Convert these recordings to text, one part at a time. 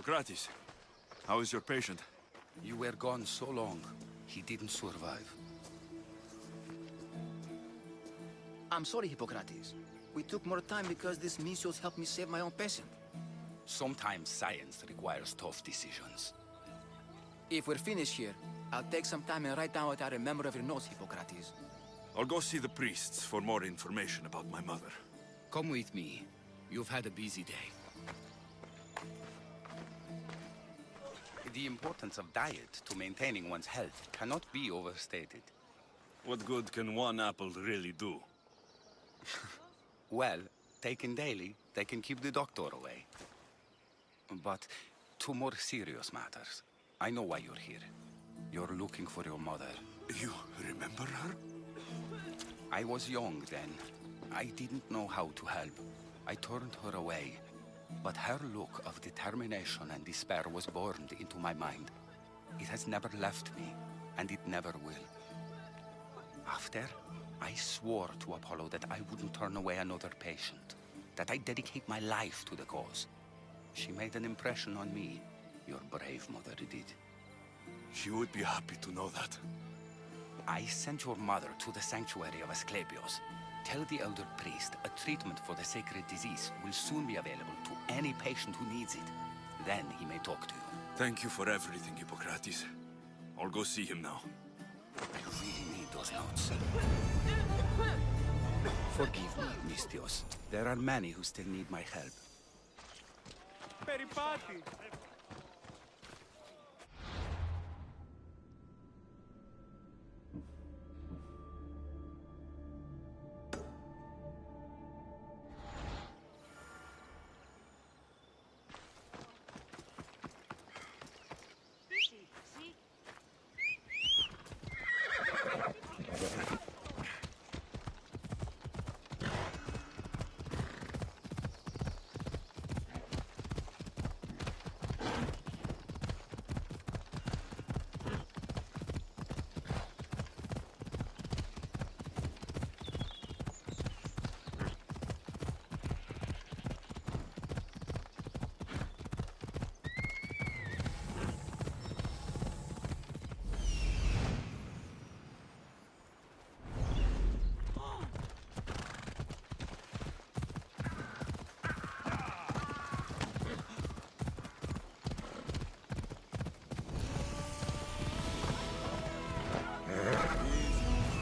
Hippokrates, how is your patient? You were gone so long, he didn't survive. I'm sorry, Hippokrates. We took more time because this Misios helped me save my own patient. Sometimes science requires tough decisions. If we're finished here, I'll take some time and write down what I remember of your notes, Hippokrates. I'll go see the priests for more information about my mother. Come with me. You've had a busy day. The importance of diet to maintaining one's health cannot be overstated. What good can one apple really do? Well, taken daily, they can keep the doctor away. But to more serious matters. I know why you're here. You're looking for your mother. You remember her? I was young then. I didn't know how to help. I turned her away. But her look of determination and despair was burned into my mind. It has never left me, and it never will. After, I swore to Apollo that I wouldn't turn away another patient, that I'd dedicate my life to the cause. She made an impression on me. Your brave mother did. She would be happy to know that. I sent your mother to the sanctuary of Asclepios. Tell the elder priest a treatment for the sacred disease will soon be available to any patient who needs it. Then he may talk to you. Thank you for everything, Hippokrates. I'll go see him now. You really need those notes. Forgive me, Mistios. There are many who still need my help. Περιπάτη!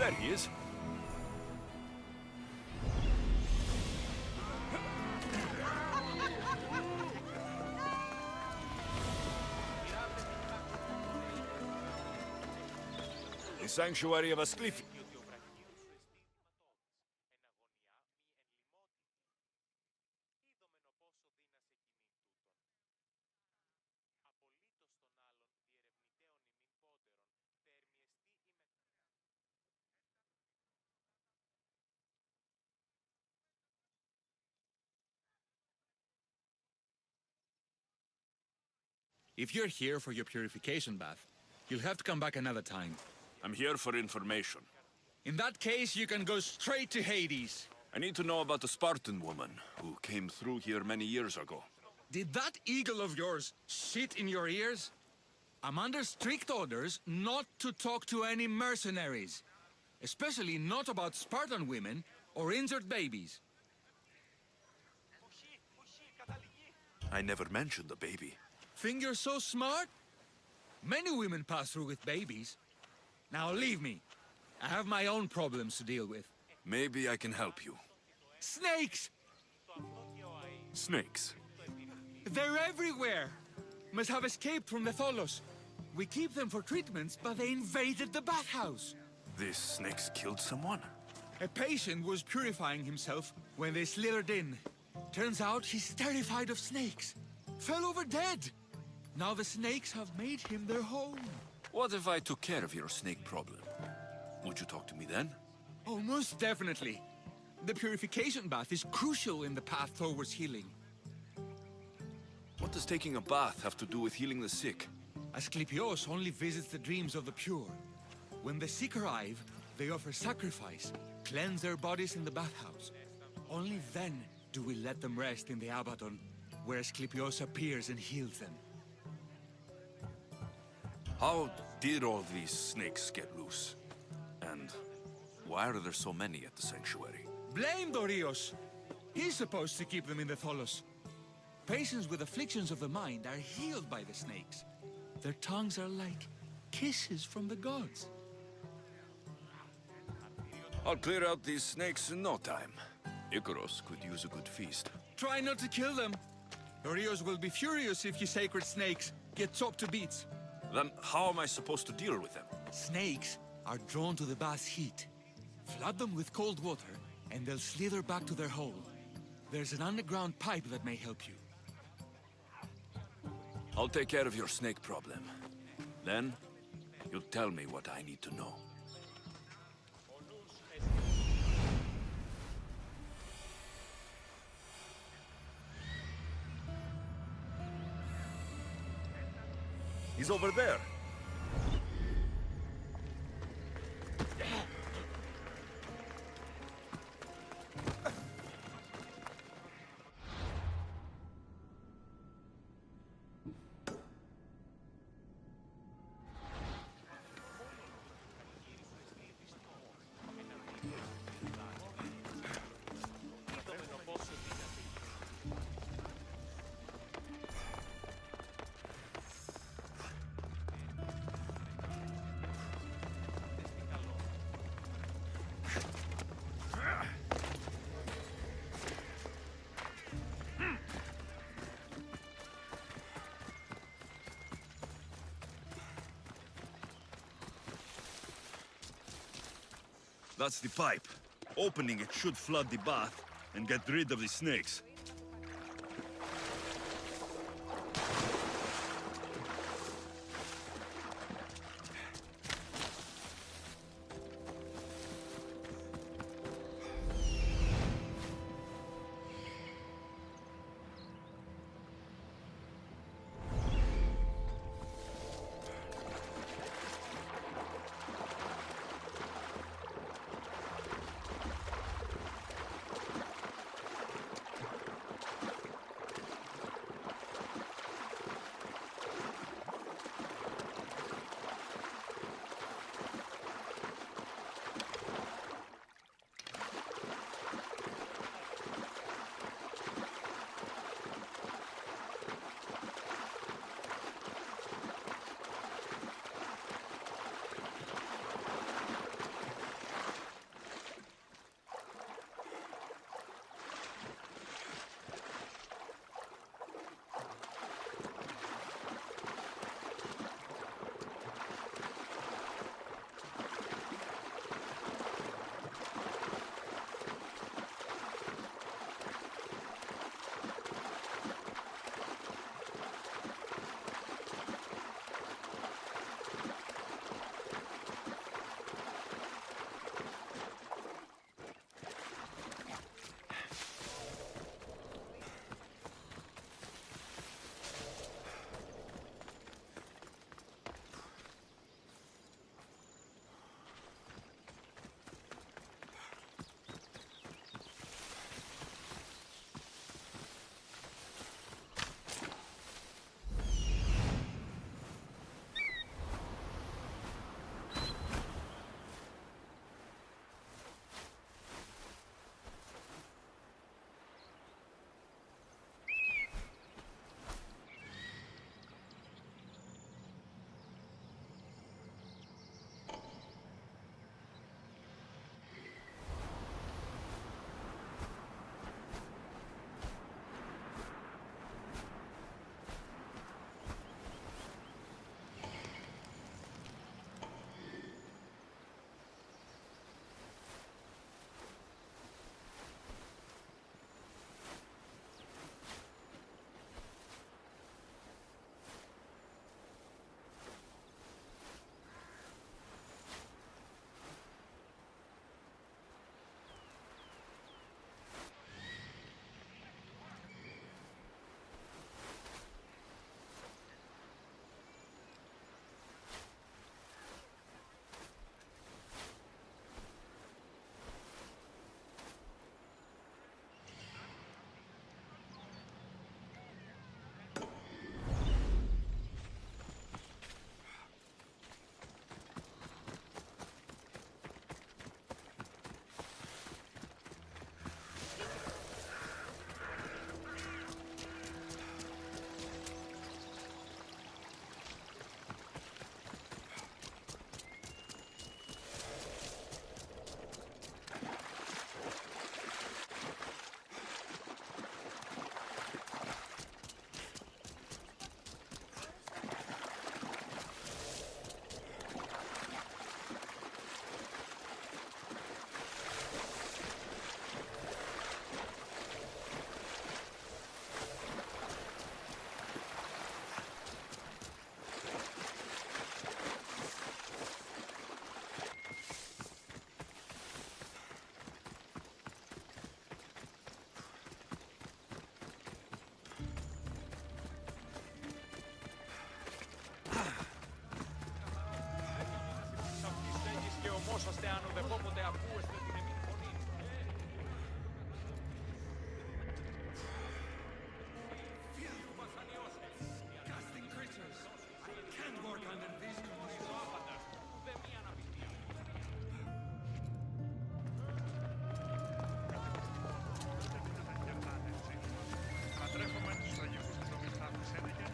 There he is. The sanctuary of Asclepios. If you're here for your purification bath, you'll have to come back another time. I'm here for information. In that case, you can go straight to Hades. I need to know about the Spartan woman who came through here many years ago. Did that eagle of yours shit in your ears? I'm under strict orders not to talk to any mercenaries. Especially not about Spartan women or injured babies. I never mentioned the baby. Think you're so smart? Many women pass through with babies. Now leave me. I have my own problems to deal with. Maybe I can help you. Snakes! Snakes. They're everywhere! Must have escaped from the Tholos. We keep them for treatments, but they invaded the bathhouse. These snakes killed someone? A patient was purifying himself when they slithered in. Turns out he's terrified of snakes. Fell over dead. Now the snakes have made him their home. What if I took care of your snake problem? Would you talk to me then? Oh, most definitely. The purification bath is crucial in the path towards healing. What does taking a bath have to do with healing the sick? Asclepios only visits the dreams of the pure. When the sick arrive, they offer sacrifice, cleanse their bodies in the bathhouse. Only then do we let them rest in the Abaddon, where Asclepios appears and heals them. How did all these snakes get loose? And why are there so many at the sanctuary? Blame Dorios! He's supposed to keep them in the Tholos. Patients with afflictions of the mind are healed by the snakes. Their tongues are like kisses from the gods. I'll clear out these snakes in no time. Icaros could use a good feast. Try not to kill them. Dorios will be furious if you sacred snakes get chopped to bits. Then how am I supposed to deal with them? Snakes are drawn to the bath's heat. Flood them with cold water, and they'll slither back to their hole. There's an underground pipe that may help you. I'll take care of your snake problem. Then, you'll tell me what I need to know. He's over there. That's the pipe. Opening it should flood the bath and get rid of the snakes. θυμόσαστε αν ουδεπόποτε ακούεστε την εμήν φωνή. Disgusting creatures. I can't work under these conditions. Ούτε μία αναπηδία. Ανατρέχομαι τους τραγικούς της δομής τάφης έλεγε.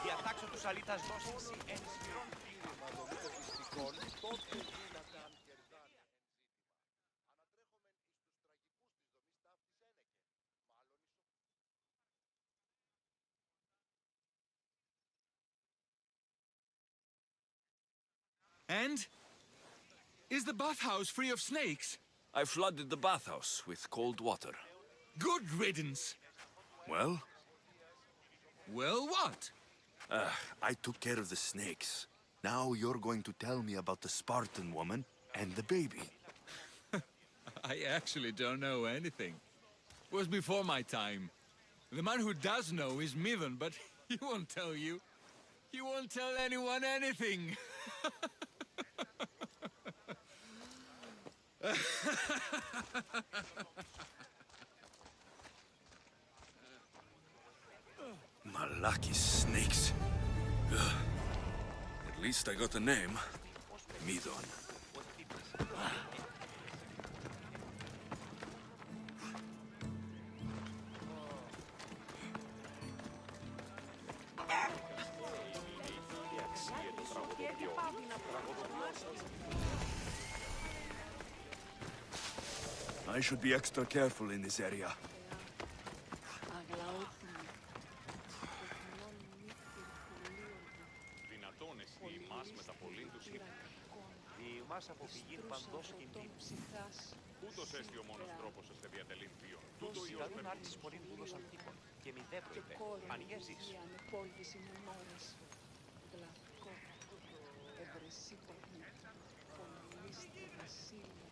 Διατάξω τους αλήτας δώσιμση εν σφυρών πλήρημα των πιστικών, τότε δύνατα αν κερδάνε. And? Is the bathhouse free of snakes? I flooded the bathhouse with cold water. Good riddance. Well, Well, what? I took care of the snakes. Now you're going to tell me about the Spartan woman and the baby. I actually don't know anything. It was before my time. The man who does know is Mivan, but he won't tell you. He won't tell anyone anything. Malaki snakes. Ugh. At least I got a name. Midon. I should be extra careful in this area. Δυνατόν εσύ εμάς με τα πολλήν τους ύπνους. Διημάς αποφυγήν παντός κινδύνους. Ούτως έστι ο μόνος τρόπος ώστε διατελήν βίον. Τούτο ή ως με άρχισης πολλήν δούλος ανθήκων. Και μη δεύρο είπε. Πανιέζεις. η ανεπόλυση μνημόνης, γλαυκό, ευρεσίπαγνη, πολύστη βασίλεια,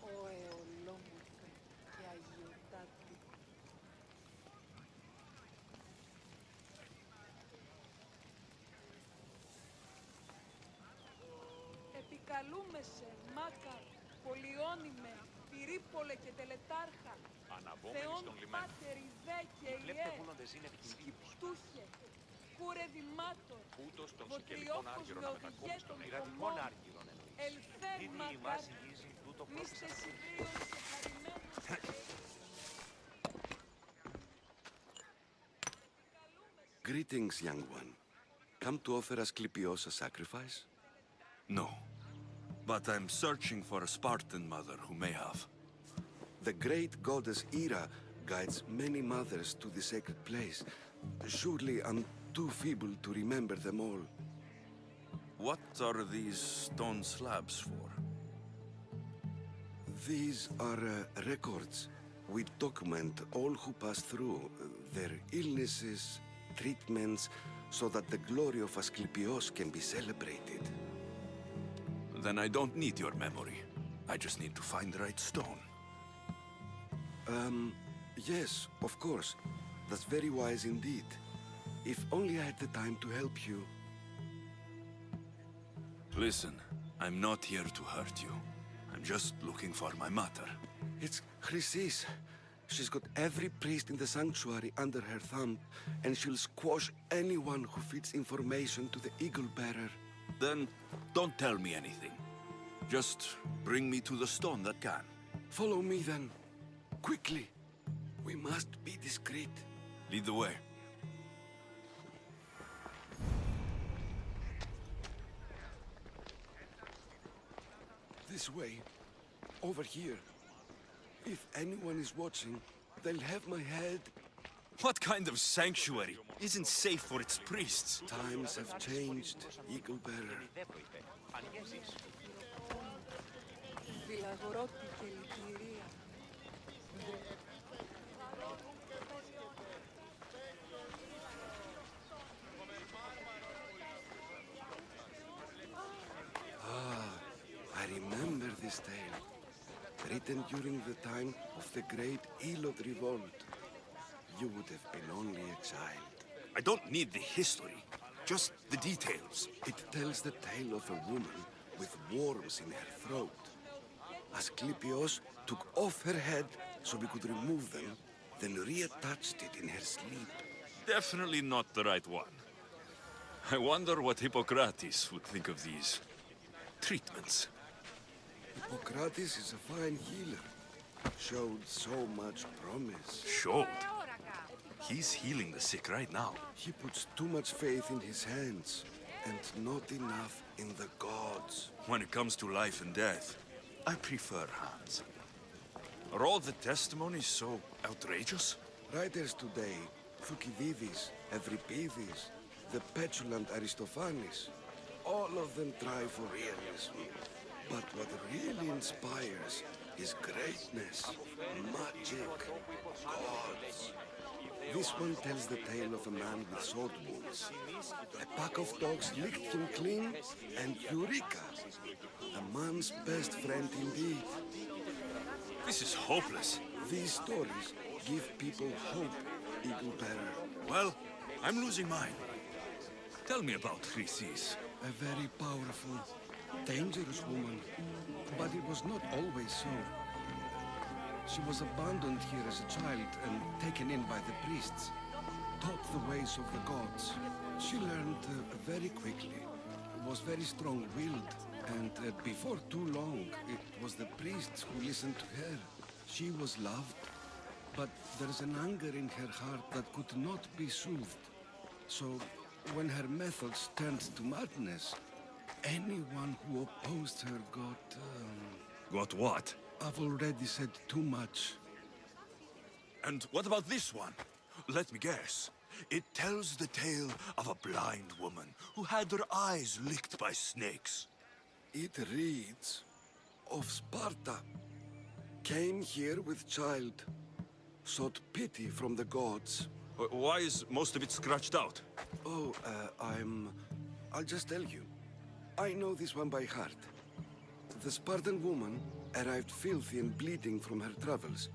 ο εολόμορφε και αγιοτάτη. Επικαλούμε σε, Μάκαρ, Πολυώνυμε, Πυρίπολε και Τελετάρχα, Αναβόμενοι Θεόν στον λιμένο. Πάτερ Ιδέ και Βλέπτε Ιέ, βούλοντες είναι επικινδύνους. Σκυπτούχε, Κούρε Δημάτορ, Ούτως των Βοτριόχος σικελικών άργυρων με να μετακόμει οδηγές στον των πειρατικών κομμών, άργυρων εννοείς. Ελθέ Ήδη Μακάρ, ημάς υγίζει τούτο μίστε πρόθεσαν. Σιδρίων και χαρημένους. Greetings, young one. Come to offer Asclepios a sacrifice? No. But I'm searching for a Spartan mother who may have. The great goddess Hera guides many mothers to the sacred place. Surely I'm too feeble to remember them all. What are these stone slabs for? These are records. We document all who pass through, their illnesses, treatments, so that the glory of Asclepios can be celebrated. Then I don't need your memory. I just need to find the right stone. Yes, of course. That's very wise indeed. If only I had the time to help you. Listen, I'm not here to hurt you. I'm just looking for my mother. It's Chrysis. She's got every priest in the sanctuary under her thumb, and she'll squash anyone who feeds information to the Eagle Bearer. Then don't tell me anything. Just bring me to the stone that can. Follow me then. Quickly. We must be discreet. Lead the way. This way. Over here. If anyone is watching, they'll have my head. What kind of sanctuary isn't safe for its priests? Times have changed, Eagle Bearer. Μη δεύρο είπε. Πανιέζεις. Βιλαγορότη και λυτηρία. I remember this tale. Written during the time of the great Elot revolt. You would have been only a child. I don't need the history, just the details. It tells the tale of a woman with worms in her throat. Asclepios took off her head so we could remove them, then reattached it in her sleep. Definitely not the right one. I wonder what Hippokrates would think of these treatments. Hipokrates is a fine healer. Showed so much promise. Showed. He's healing the sick right now. He puts too much faith in his hands and not enough in the gods. When it comes to life and death, I prefer hands. Are all the testimonies so outrageous? Writers today, Thucydides, Euripides, the petulant Aristophanes, all of them try for realism. But what really inspires is greatness, magic, gods. This one tells the tale of a man with sword wounds. A pack of dogs licked him clean, and Eureka! A man's best friend indeed. This is hopeless. These stories give people hope, Eagle Bearer. Well, I'm losing mine. Tell me about Chrysis. A very powerful, dangerous woman. But it was not always so. She was abandoned here as a child and taken in by the priests. Taught the ways of the gods. She learned very quickly. Was very strong-willed. And before too long, it was the priests who listened to her. She was loved. But there's an anger in her heart that could not be soothed. So, when her methods turned to madness, anyone who opposed her got... Got what? I've already said too much. And what about this one? Let me guess. It tells the tale of a blind woman who had her eyes licked by snakes. It reads of Sparta. Came here with child. Sought pity from the gods. Why is most of it scratched out? Oh, I'll just tell you. I know this one by heart. The Spartan woman arrived filthy and bleeding from her travels.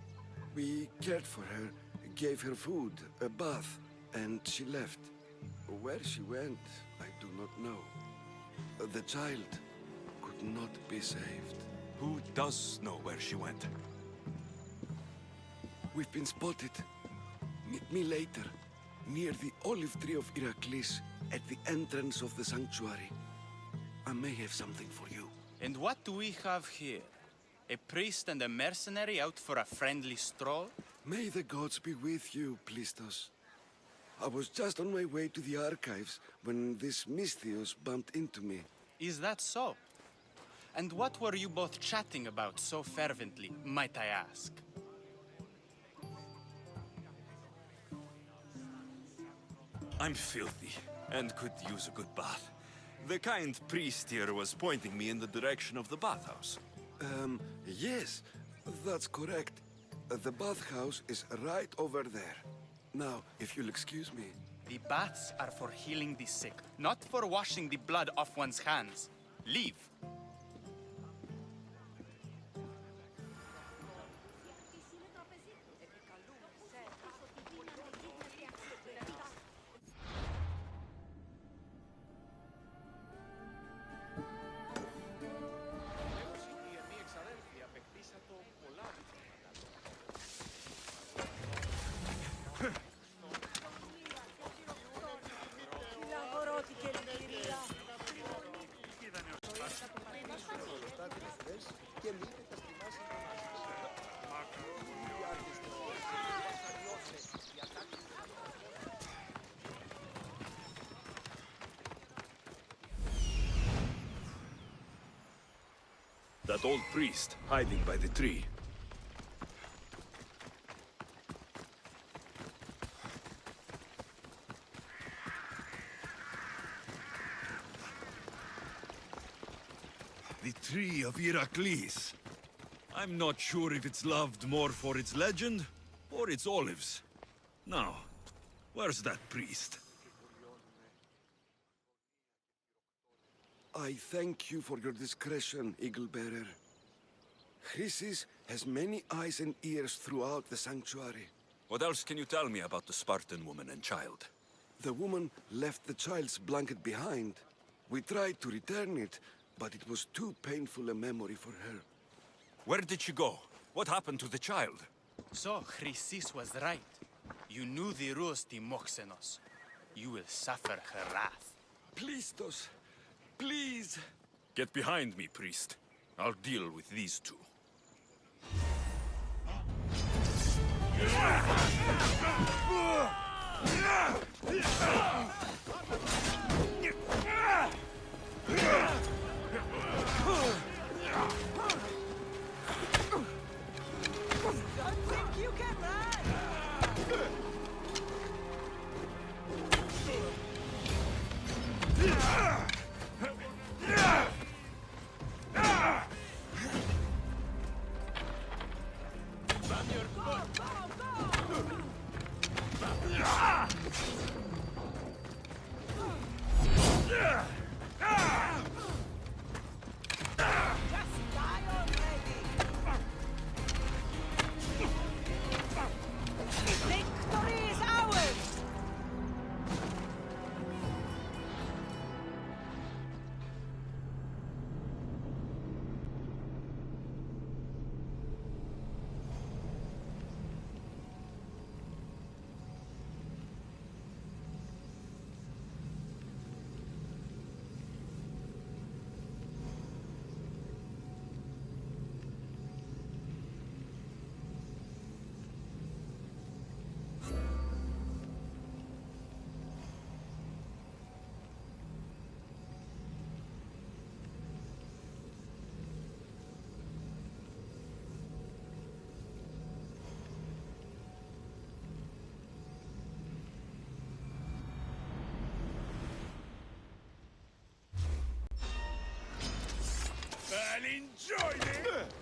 We cared for her, gave her food, a bath, and she left. Where she went, I do not know. The child could not be saved. Who does know where she went? We've been spotted. Meet me later, near the olive tree of Heracles, at the entrance of the sanctuary. I may have something for you. And what do we have here? A priest and a mercenary out for a friendly stroll? May the gods be with you, Plistos. I was just on my way to the archives when this Misthios bumped into me. Is that so? And what were you both chatting about so fervently, might I ask? I'm filthy, and could use a good bath. The kind priest here was pointing me in the direction of the bathhouse. Yes, that's correct. The bathhouse is right over there. Now, if you'll excuse me. The baths are for healing the sick, not for washing the blood off one's hands. Leave. That old priest, hiding by the tree. The tree of Heracles. I'm not sure if it's loved more for its legend or its olives. Now, where's that priest? I thank you for your discretion, Eagle Bearer. Chrysis has many eyes and ears throughout the sanctuary. What else can you tell me about the Spartan woman and child? The woman left the child's blanket behind. We tried to return it, but it was too painful a memory for her. Where did she go? What happened to the child? So, Chrysis was right. You knew the rules, Timoxenos. You will suffer her wrath. Plistos, please! Get behind me, priest. I'll deal with these two. Don't think you can run! I'll enjoy it!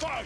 Fight!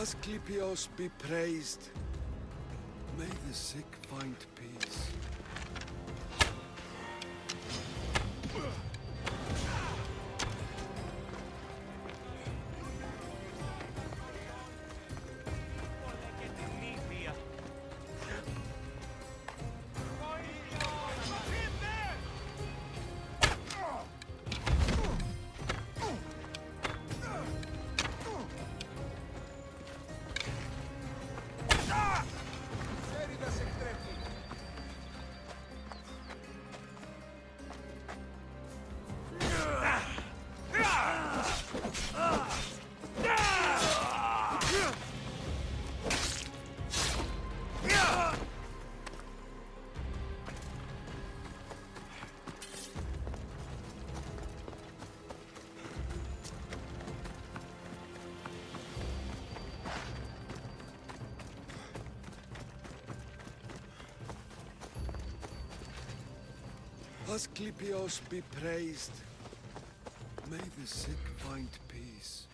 Asclepios be praised. May the sick find peace. Και την νύχια. Asclepios be praised. May the sick find peace.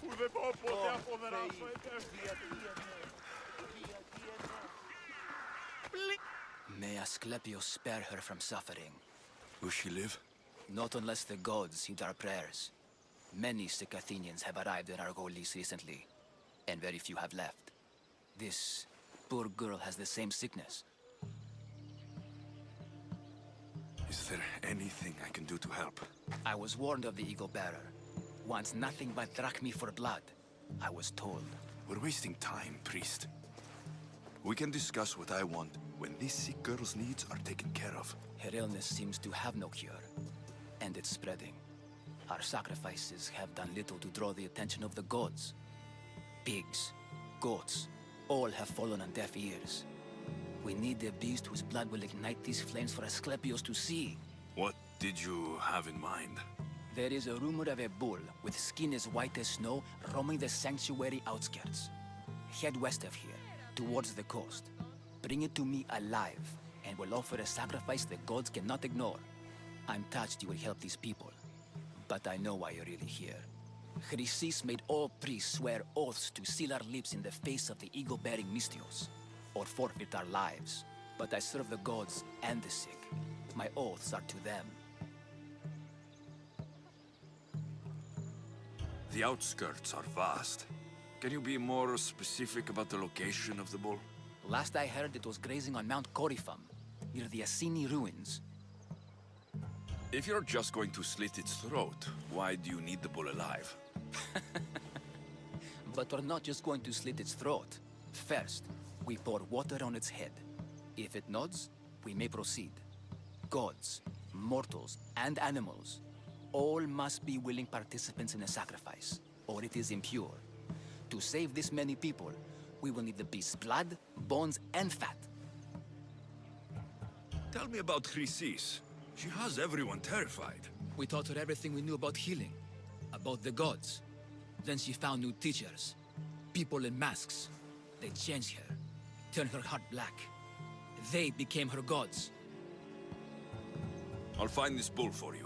Που δεν μπορώ ποτέ να αποδράσω May Asclepios spare her from suffering. Will she live? Not unless the gods heed our prayers. Many sick Athenians have arrived in Argolis recently, and very few have left. This poor girl has the same sickness. Is there anything I can do to help? I was warned of the Eagle Bearer. Wants nothing but drachmi for blood. I was told. We're wasting time, priest. We can discuss what I want when this sick girl's needs are taken care of. Her illness seems to have no cure, and it's spreading. Our sacrifices have done little to draw the attention of the gods. Pigs, goats, all have fallen on deaf ears. We need a beast whose blood will ignite these flames for Asclepios to see. What did you have in mind? There is a rumor of a bull with skin as white as snow roaming the sanctuary outskirts. Head west of here, towards the coast. Bring it to me alive, and we'll offer a sacrifice the gods cannot ignore. I'm touched you will help these people, but I know why you're really here. Chrysis made all priests swear oaths to seal our lips in the face of the eagle-bearing Mystios, or forfeit our lives. But I serve the gods and the sick. My oaths are to them. The outskirts are vast. Can you be more specific about the location of the bull? Last I heard, it was grazing on Mount Corifum, near the Assini ruins. If you're just going to slit its throat, why do you need the bull alive? But we're not just going to slit its throat. First, we pour water on its head. If it nods, we may proceed. Gods, mortals, and animals all must be willing participants in the sacrifice, or it is impure. To save this many people, we will need the beast's blood, bones, and fat. Tell me about Chrysis. She has everyone terrified. We taught her everything we knew about healing, about the gods. Then she found new teachers, people in masks. They changed her, turned her heart black. They became her gods. I'll find this bull for you.